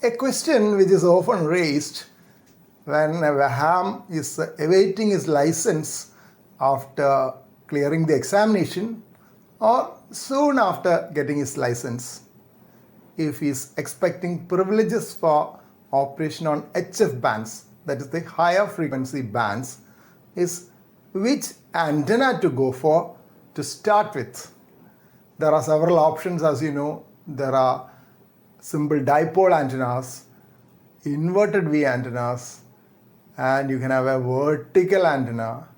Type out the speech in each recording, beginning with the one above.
A question which is often raised when a ham is awaiting his license after clearing the examination or soon after getting his license, if he is expecting privileges for operation on HF bands, that is the higher frequency bands, is which antenna to go for to start with. There are several options, as you know. There are simple dipole antennas, inverted V antennas, and you can have a vertical antenna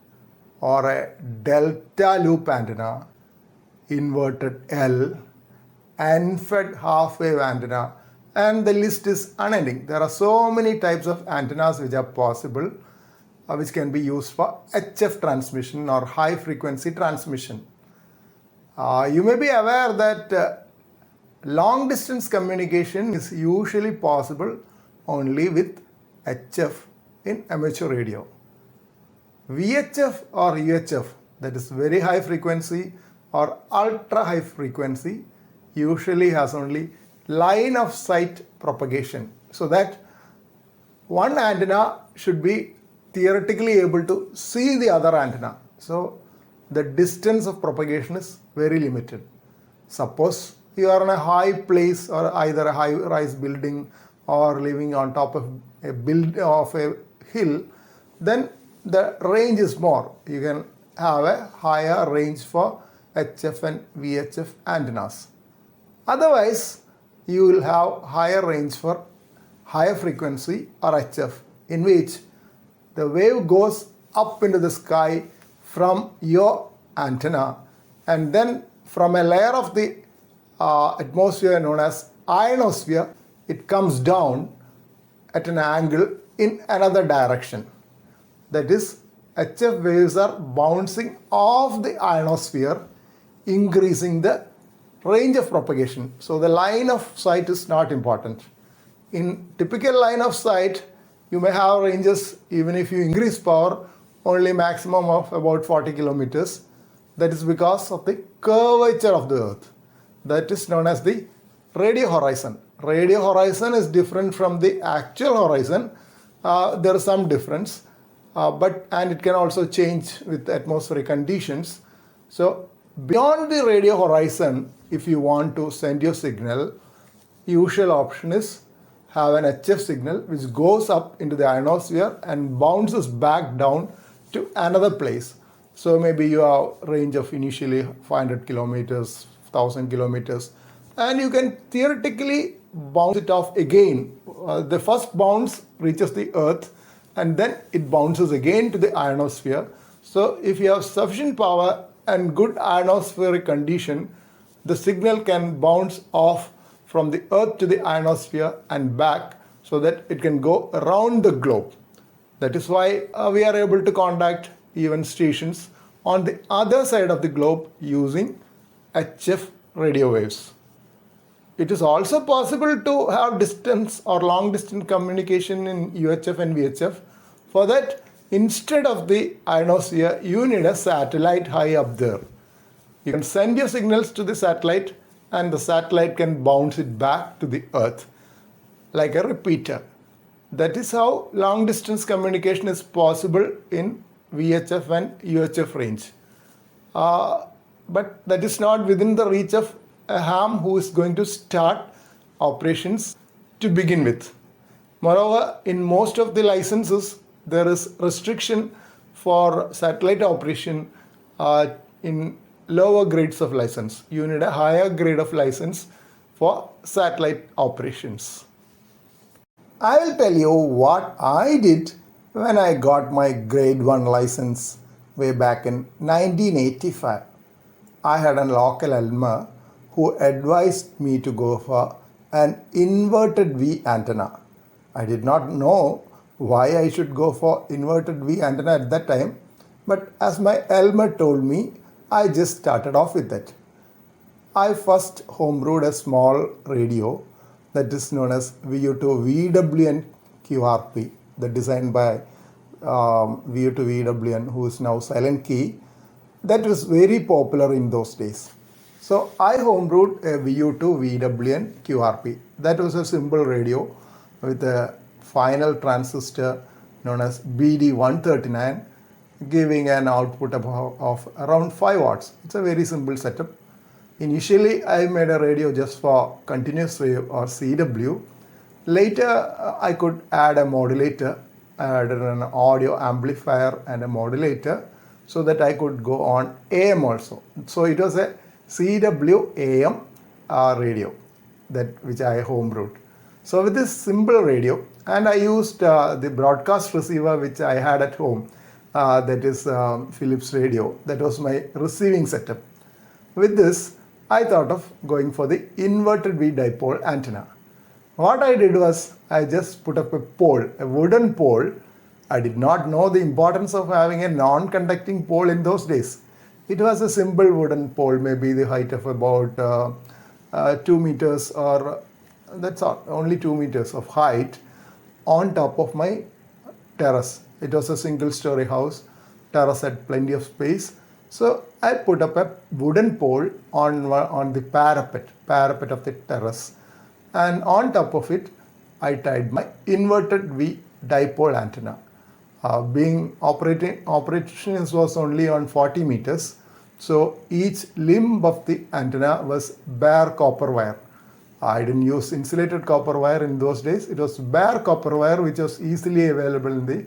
or a delta loop antenna, inverted L, unfed half wave antenna, and the list is unending. There are so many types of antennas which are possible, which can be used for HF transmission or high frequency transmission. You may be aware that long distance communication is usually possible only with HF in amateur radio. VHF or UHF, that is very high frequency or ultra high frequency, usually has only line of sight propagation, so that one antenna should be theoretically able to see the other antenna. So the distance of propagation is very limited. Suppose you are in a high place or either a high rise building or living on top of a hill, then the range is more. You can have a higher range for HF and VHF antennas. Otherwise, you will have higher range for higher frequency or HF, in which the wave goes up into the sky from your antenna, and then from a layer of the atmosphere known as ionosphere, it comes down at an angle in another direction. That is, HF waves are bouncing off the ionosphere, increasing the range of propagation. So the line of sight is not important. In typical line of sight, you may have ranges, even if you increase power, only maximum of about 40 kilometers. That is because of the curvature of the earth. That is known as the radio horizon. Radio horizon is different from the actual horizon. There is some difference, and it can also change with atmospheric conditions. So beyond the radio horizon, if you want to send your signal, usual option is have an HF signal which goes up into the ionosphere and bounces back down to another place. So maybe you have range of initially 500 kilometers, 1000 kilometers, and you can theoretically bounce it off again. The first bounce reaches the earth and then it bounces again to the ionosphere. So if you have sufficient power and good ionospheric condition, the signal can bounce off from the earth to the ionosphere and back, so that it can go around the globe. That is why we are able to contact even stations on the other side of the globe using HF radio waves. It is also possible to have distance or long distance communication in UHF and VHF. For that, instead of the ionosphere, you need a satellite high up there. You can send your signals to the satellite and the satellite can bounce it back to the earth like a repeater. That is how long distance communication is possible in VHF and UHF range. But that is not within the reach of a ham who is going to start operations to begin with. Moreover, in most of the licenses, there is restriction for satellite operation in lower grades of license. You need a higher grade of license for satellite operations. I will tell you what I did when I got my grade 1 license way back in 1985. I had a local elmer who advised me to go for an inverted V antenna. I did not know why I should go for inverted V antenna at that time, but as my elmer told me, I just started off with it. I first homebrewed a small radio that is known as VU2 VWN QRP, that designed by VU2 VWN, who is now Silent Key. That was very popular in those days. So I homebrewed a VU2 VWN QRP. That was a simple radio with a final transistor known as BD139 giving an output of around 5 watts. It's a very simple setup. Initially, I made a radio just for continuous wave or CW. Later, I could add a modulator. I added an audio amplifier and a modulator so that I could go on AM also. So it was a CW AM radio which I homebrewed. So with this simple radio, and I used the broadcast receiver which I had at home, that is Philips radio. That was my receiving setup. With this, I thought of going for the inverted V dipole antenna. What I did was, I just put up a pole, a wooden pole. I did not know the importance of having a non-conducting pole in those days. It was a simple wooden pole, maybe the height of about 2 meters, or that's all, only 2 meters of height, on top of my terrace. It was a single story house. Terrace had plenty of space. So I put up a wooden pole on the parapet of the terrace. And on top of it, I tied my inverted V dipole antenna. Being operations was only on 40 meters. So each limb of the antenna was bare copper wire. I didn't use insulated copper wire in those days. It was bare copper wire which was easily available in the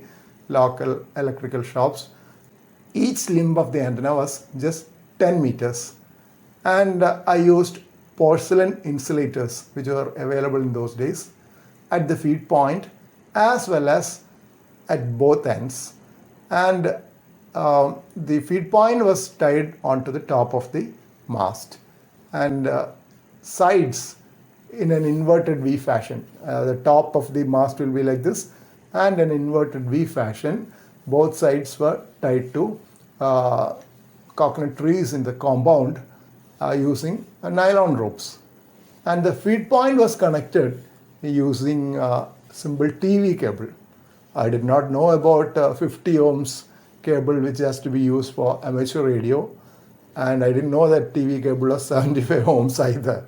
local electrical shops. Each limb of the antenna was just 10 meters. And I used porcelain insulators which were available in those days at the feed point as well as at both ends. And the feed point was tied onto the top of the mast, and sides in an inverted V fashion. The top of the mast will be like this, and an inverted V fashion. Both sides were tied to coconut trees in the compound using nylon ropes. And the feed point was connected using simple TV cable. I did not know about 50 ohms cable which has to be used for amateur radio, and I didn't know that TV cable was 75 ohms either.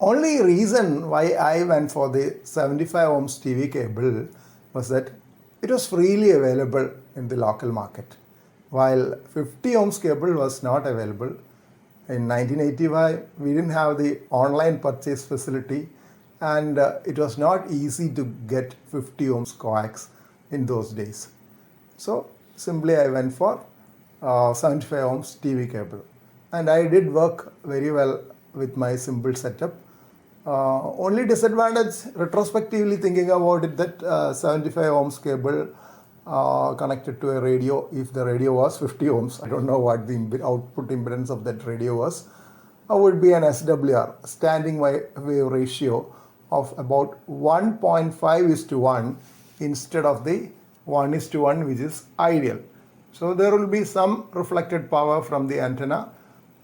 Only reason why I went for the 75 ohms TV cable was that it was freely available in the local market, while 50 ohms cable was not available. In 1985, we didn't have the online purchase facility, and it was not easy to get 50 ohms coax in those days. So simply I went for 75 ohms TV cable, and I did work very well with my simple setup. Only disadvantage, retrospectively thinking about it, that 75 ohms cable connected to a radio, if the radio was 50 ohms. I don't know what the output impedance of that radio was. would be an SWR, standing wave ratio, of about 1.5 is to 1 instead of the 1 is to 1, which is ideal. So there will be some reflected power from the antenna,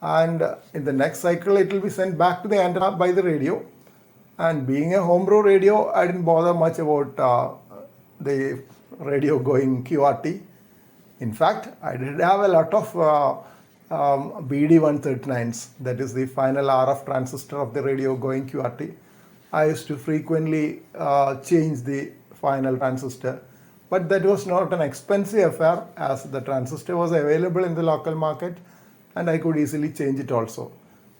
and in the next cycle it will be sent back to the antenna by the radio. And being a homebrew radio, I didn't bother much about the radio going QRT. In fact, I did have a lot of BD139s, that is the final RF transistor of the radio going QRT. I used to frequently change the final transistor, but that was not an expensive affair, as the transistor was available in the local market and I could easily change it also.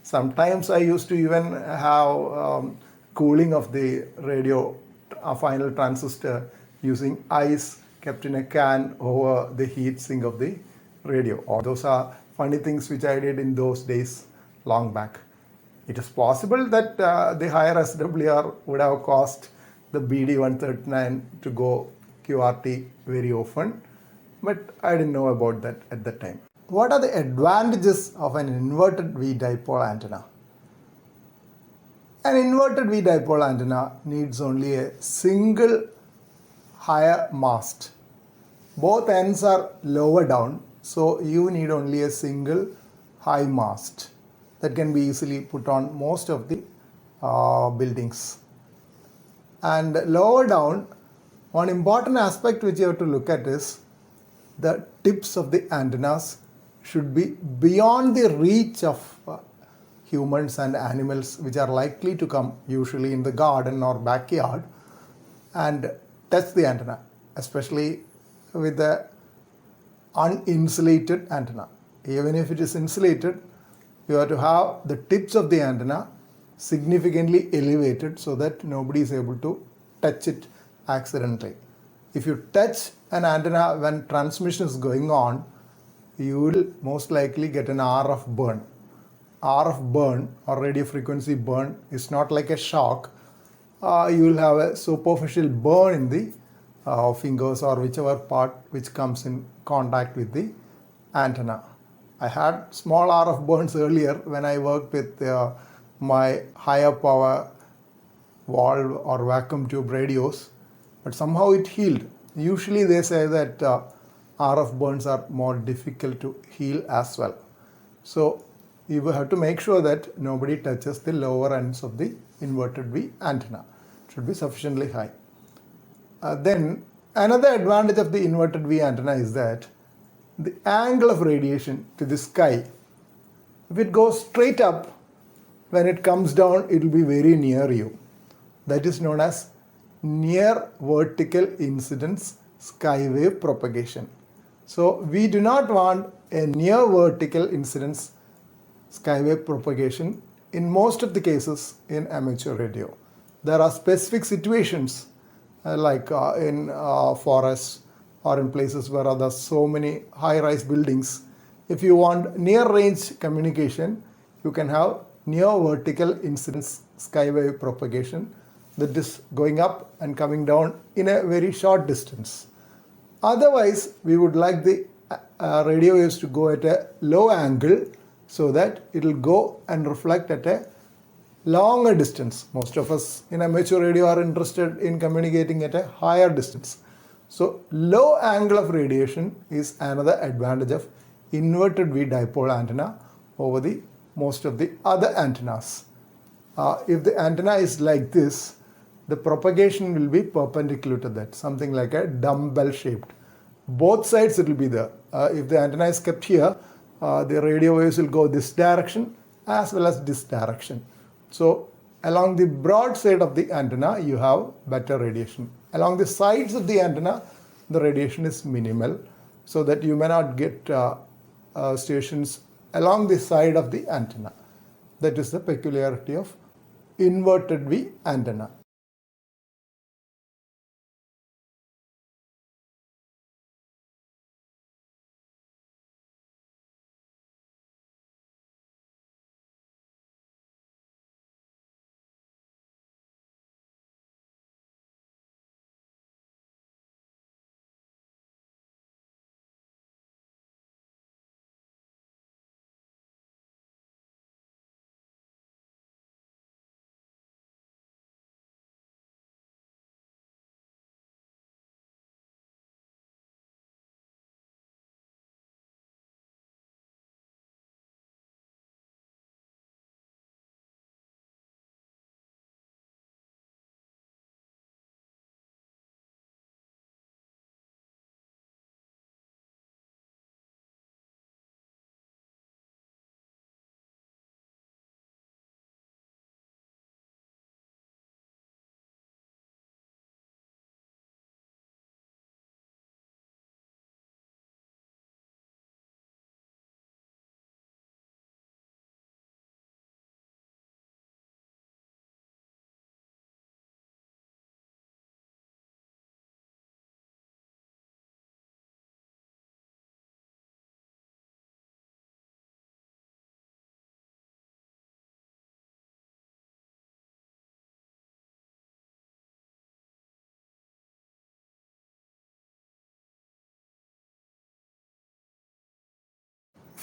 Sometimes I used to even have cooling of the radio final transistor using ice kept in a can over the heat sink of the radio. All those are funny things which I did in those days long back. It is possible that the higher SWR would have caused the BD139 to go QRT very often, but I didn't know about that at the time. What are the advantages of an inverted V dipole antenna? An inverted V dipole antenna needs only a single higher mast. Both ends are lower down, so you need only a single high mast that can be easily put on most of the buildings. And lower down, one important aspect which you have to look at is the tips of the antennas should be beyond the reach of humans and animals which are likely to come usually in the garden or backyard and touch the antenna, especially with the uninsulated antenna. Even if it is insulated, you have to have the tips of the antenna significantly elevated so that nobody is able to touch it accidentally. If you touch an antenna when transmission is going on, you will most likely get an RF burn. RF burn or radio frequency burn is not like a shock. You will have a superficial burn in the fingers or whichever part which comes in contact with the antenna. I had small RF burns earlier when I worked with my higher power valve or vacuum tube radios, but somehow it healed. Usually they say that RF burns are more difficult to heal as well. So you will have to make sure that nobody touches the lower ends of the inverted V antenna. It should be sufficiently high. Then another advantage of the inverted V antenna is that the angle of radiation to the sky, if it goes straight up, when it comes down, it will be very near you. That is known as near vertical incidence skywave propagation. So we do not want a near vertical incidence skywave propagation in most of the cases in amateur radio. There are specific situations like in forests or in places where there are so many high-rise buildings. If you want near-range communication, you can have near vertical incidence skywave propagation that is going up and coming down in a very short distance. Otherwise, we would like the radio waves to go at a low angle so that it will go and reflect at a longer distance. Most of us in amateur radio are interested in communicating at a higher distance. So low angle of radiation is another advantage of inverted V dipole antenna over the most of the other antennas. If the antenna is like this, the propagation will be perpendicular to that, something like a dumbbell shaped. Both sides it will be there. If the antenna is kept here, the radio waves will go this direction as well as this direction. So along the broad side of the antenna, you have better radiation. Along the sides of the antenna, the radiation is minimal, so that you may not get stations along the side of the antenna. That is the peculiarity of inverted V antenna.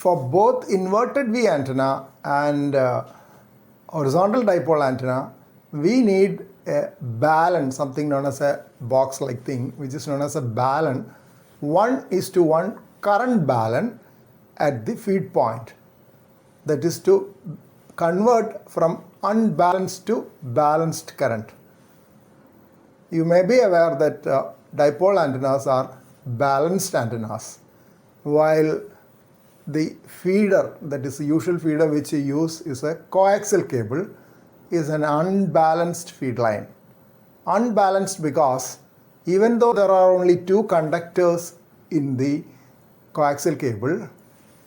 for both inverted V antenna and horizontal dipole antenna, we need a balun, something known as a box-like thing, which is known as a balun, 1:1 current balun at the feed point. That is to convert from unbalanced to balanced current. You may be aware that dipole antennas are balanced antennas, while the feeder, that is the usual feeder which you use is a coaxial cable, is an unbalanced feed line. Unbalanced because even though there are only two conductors in the coaxial cable,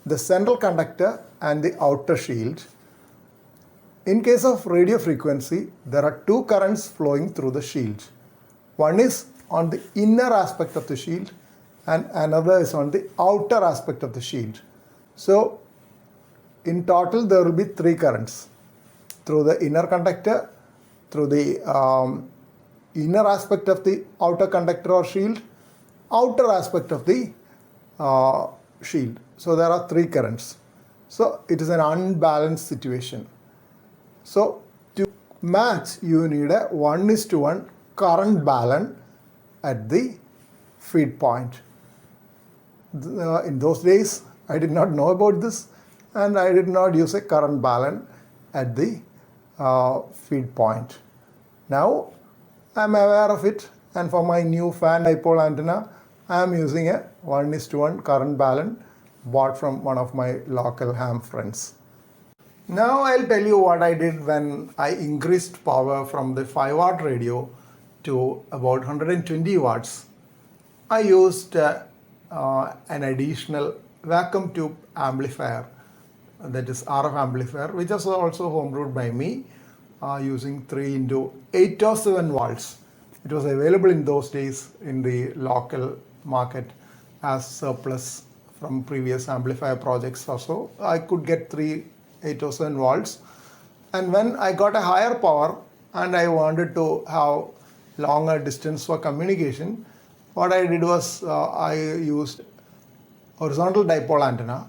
the central conductor and the outer shield, in case of radio frequency, there are two currents flowing through the shield. One is on the inner aspect of the shield and another is on the outer aspect of the shield. So in total there will be three currents through the inner conductor, through the inner aspect of the outer conductor or shield, outer aspect of the shield. So there are three currents. So it is an unbalanced situation. So to match, you need a 1:1 current balun at the feed point. In those days, I did not know about this and I did not use a current balun at the feed point. Now I am aware of it, and for my new fan dipole antenna, I am using a 1:1 current balun bought from one of my local ham friends. Now I'll tell you what I did when I increased power from the 5-watt radio to about 120 watts. I used an additional vacuum tube amplifier, that is RF amplifier, which was also homebrewed by me using 3x807 volts. It was available in those days in the local market as surplus from previous amplifier projects also. I could get 3x807 volts, and when I got a higher power and I wanted to have longer distance for communication, what I did was I used horizontal dipole antenna,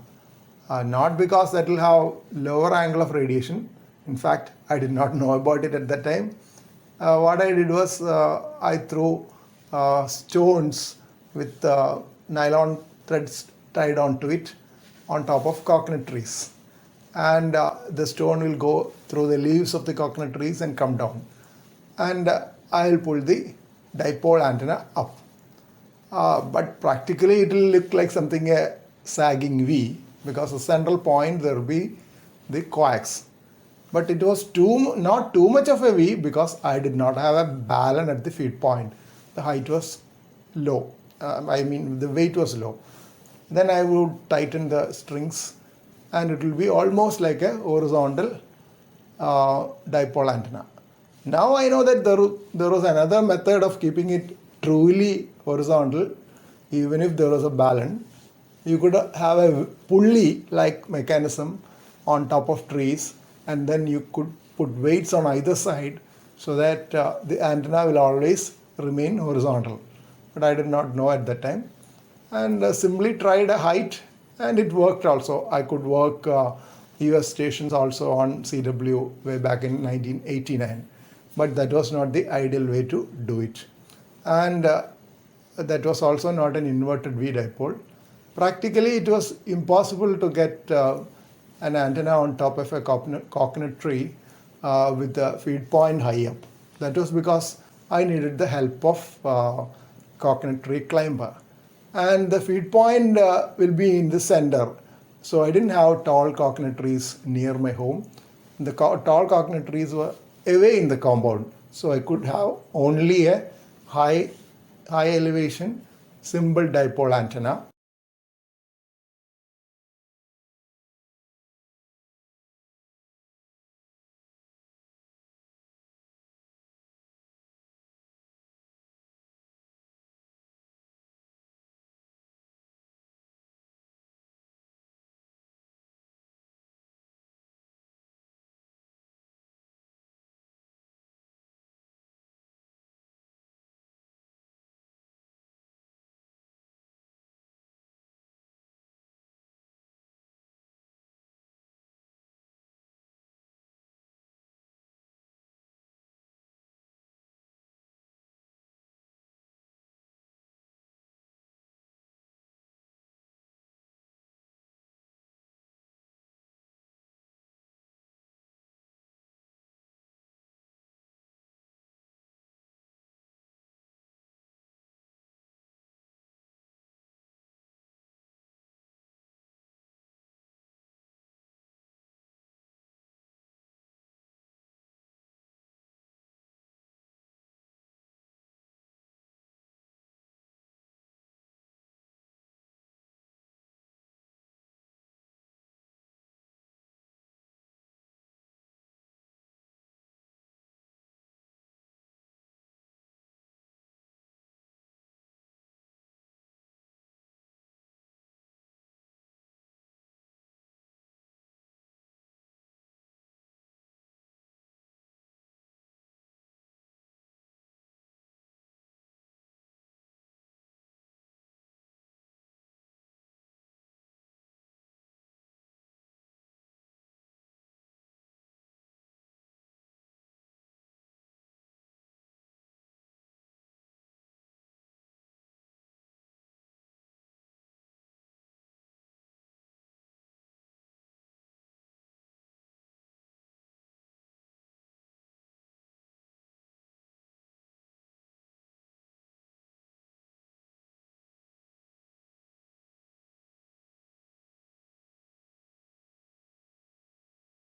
not because that will have lower angle of radiation. In fact, I did not know about it at that time. What I did was I threw stones with nylon threads tied onto it on top of coconut trees, and the stone will go through the leaves of the coconut trees and come down, and I'll pull the dipole antenna up. But practically it will look like something a sagging V, because the central point there will be the coax. But it was not too much of a V because I did not have a balun at the feed point. The height was low. The weight was low. Then I would tighten the strings and it will be almost like a horizontal dipole antenna. Now I know that there was another method of keeping it truly horizontal, even if there was a balun. You could have a pulley-like mechanism on top of trees, and then you could put weights on either side so that the antenna will always remain horizontal. But I did not know at that time, and simply tried a height, and it worked also. I could work US stations also on CW way back in 1989, but that was not the ideal way to do it. And that was also not an inverted V dipole. Practically, it was impossible to get an antenna on top of a coconut tree with the feed point high up. That was because I needed the help of coconut tree climber. And the feed point will be in the center. So I didn't have tall coconut trees near my home. The tall coconut trees were away in the compound. So I could have only a high elevation simple dipole antenna.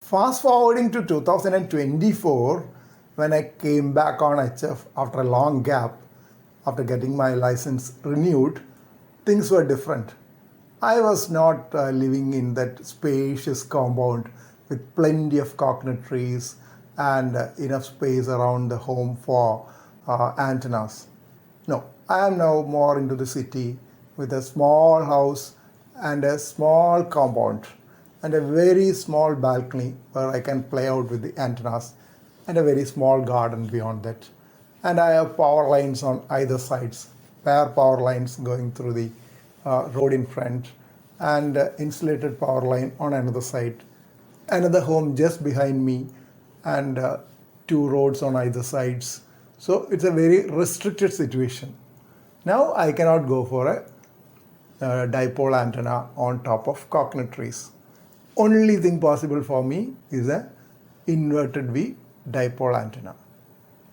Fast forwarding to 2024, when I came back on HF after a long gap, after getting my license renewed, things were different. I was not living in that spacious compound with plenty of coconut trees and enough space around the home for antennas. No, I am now more into the city with a small house and a small compound and a very small balcony where I can play out with the antennas and a very small garden beyond that. And I have power lines on either sides, bare power lines going through the road in front and insulated power line on another side. Another home just behind me and two roads on either sides. So it's a very restricted situation. Now I cannot go for a dipole antenna on top of coconut trees. Only thing possible for me is a inverted V dipole antenna.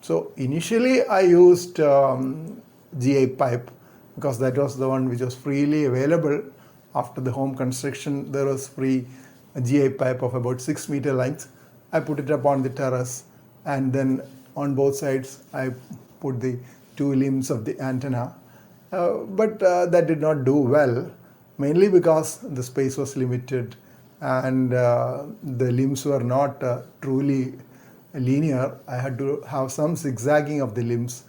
So initially I used GI pipe because that was the one which was freely available. After the home construction, there was free GI pipe of about 6 meter length. I put it up on the terrace, and then on both sides I put the two limbs of the antenna. But that did not do well, mainly because the space was limited and the limbs were not truly linear. I had to have some zigzagging of the limbs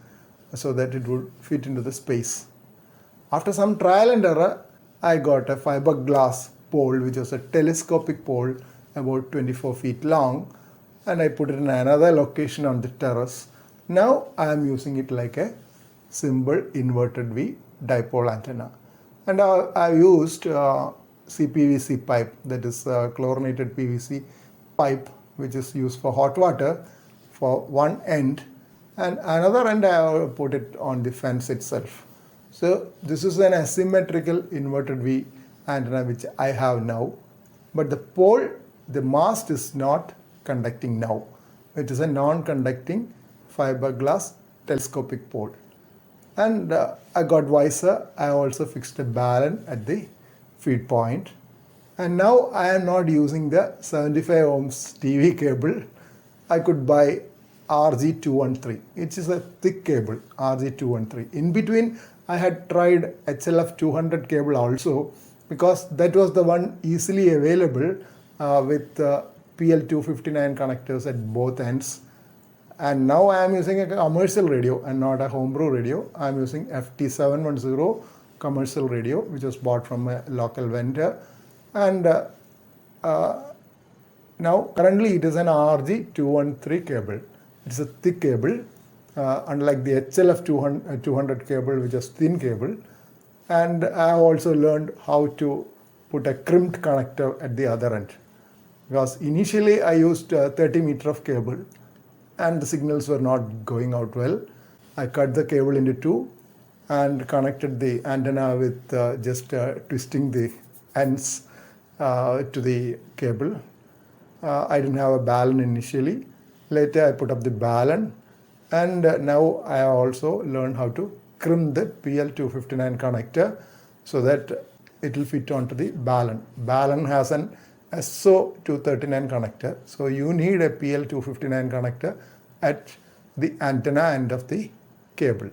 so that it would fit into the space. After some trial and error, I got a fiberglass pole, which was a telescopic pole about 24 feet long, and I put it in another location on the terrace. Now I am using it like a simple inverted V dipole antenna. And I used CPVC pipe, that is chlorinated PVC pipe, which is used for hot water for one end, and another end I put it on the fence itself. So this is an asymmetrical inverted V antenna which I have now, but the pole, the mast is not conducting now. It is a non-conducting fiberglass telescopic pole. And I got wiser. I also fixed a balun at the feed point. And now I am not using the 75 ohms TV cable. I could buy RG213. It is a thick cable, RG213. In between, I had tried HLF 200 cable also, because that was the one easily available with PL259 connectors at both ends. And now I am using a commercial radio and not a homebrew radio. I am using FT710 commercial radio, which was bought from a local vendor. And now currently it is an RG213 cable. It is a thick cable, unlike the HLF 200 cable, which is thin cable. And I have also learned how to put a crimped connector at the other end. Because initially I used 30 meter of cable and the signals were not going out well. I cut the cable into two and connected the antenna with just twisting the ends to the cable. I didn't have a balun initially. Later I put up the balun, and now I have also learned how to crimp the PL259 connector so that it will fit onto the balun. Balun has an SO239 connector, so you need a PL259 connector at the antenna end of the cable.